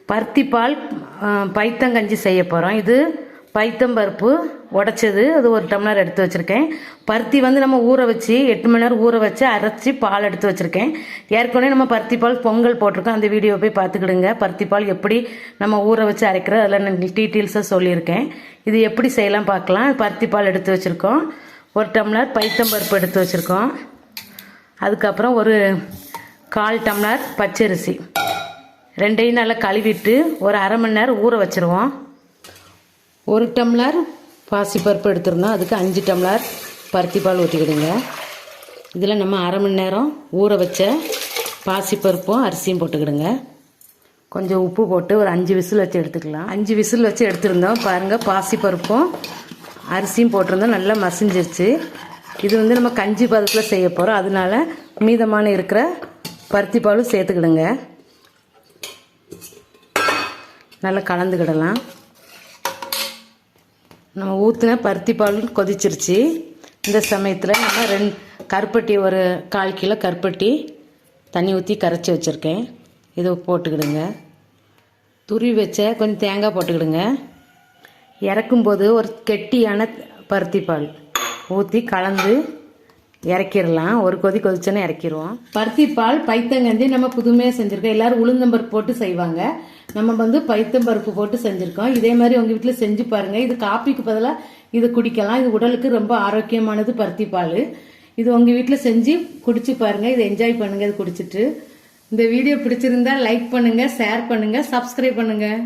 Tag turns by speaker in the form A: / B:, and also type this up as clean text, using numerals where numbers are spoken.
A: பருத்திப்பால் பைத்தங்கஞ்சி செய்ய போகிறோம். இது பைத்தம்பருப்பு உடைச்சது, அது 1 டம்ளர் எடுத்து வச்சுருக்கேன். பருத்தி வந்து நம்ம ஊற வச்சு 8 மணி நேரம் ஊற வச்சு அரைச்சி பால் எடுத்து வச்சுருக்கேன். ஏற்கனவே நம்ம பருத்திப்பால் பொங்கல் போட்டிருக்கோம், அந்த வீடியோ போய் பார்த்துக்கிடுங்க. பருத்திப்பால் எப்படி நம்ம ஊற வச்சு அரைக்கிறது அதில் நான் டீட்டெயில்ஸாக சொல்லியிருக்கேன். இது எப்படி செய்யலாம் பார்க்கலாம். பருத்திப்பால் எடுத்து வச்சுருக்கோம், 1 டம்ளர் பைத்தம்பருப்பு எடுத்து வச்சுருக்கோம். அதுக்கப்புறம் ஒரு 1/4 டம்ளர் பச்சரிசி, ரெண்டையும் நல்லா கழுவிட்டு ஒரு அரை மணி நேரம் ஊற வச்சுருவோம். 1 டம்ளர் பாசிப்பருப்பு எடுத்துருந்தோம், அதுக்கு 5 டம்ளர் பருத்திப்பால் ஊற்றிக்கிடுங்க. இதில் நம்ம அரை மணி நேரம் ஊற வச்ச பாசிப்பருப்பும் அரிசியும் போட்டுக்கிடுங்க. கொஞ்சம் உப்பு போட்டு ஒரு 5 விசில் வச்சு எடுத்துக்கலாம். 5 விசில் வச்சு எடுத்துருந்தோம். பாருங்கள், பாசிப்பருப்பும் அரிசியும் போட்டிருந்தோம், நல்லா மசிஞ்சிருச்சு. இது வந்து நம்ம கஞ்சி பதத்தில் செய்ய போகிறோம், அதனால மீதமான இருக்கிற பருத்திப்பாலும் சேர்த்துக்கிடுங்க. நல்லா கலந்துக்கிடலாம். நம்ம ஊற்றின பருத்திப்பால் கொதிச்சிருச்சு. இந்த சமயத்தில் நம்ம கருப்பட்டி ஒரு 1/4 கிலோ கருப்பட்டி தண்ணி ஊற்றி கரைச்சி வச்சுருக்கேன், இதை போட்டுக்கிடுங்க. துருவி வச்ச கொஞ்சம் தேங்காய் போட்டுக்கிடுங்க. இறக்கும்போது ஒரு கெட்டியான பருத்திப்பால் ஊற்றி கலந்து இறக்கிடலாம். ஒரு கொதி கொதிச்சோன்னே இறக்கிடுவோம். பருத்திப்பால் பைத்தங்கஞ்சி நம்ம புதுமையாக செஞ்சுருக்கோம். எல்லோரும் உளுந்தம்பருப்பு போட்டு செய்வாங்க, நம்ம வந்து பைத்தம்பருப்பு போட்டு செஞ்சுருக்கோம். இதே மாதிரி உங்கள் வீட்டில் செஞ்சு பாருங்கள். இது காப்பிக்கு பதிலாக இது குடிக்கலாம். இது உடலுக்கு ரொம்ப ஆரோக்கியமானது பருத்திப்பால். இது உங்கள் வீட்டில் செஞ்சு குடிச்சு பாருங்கள். இதை என்ஜாய் பண்ணுங்கள் இது குடிச்சிட்டு. இந்த வீடியோ பிடிச்சிருந்தா லைக் பண்ணுங்கள், ஷேர் பண்ணுங்கள், சப்ஸ்கிரைப் பண்ணுங்கள்.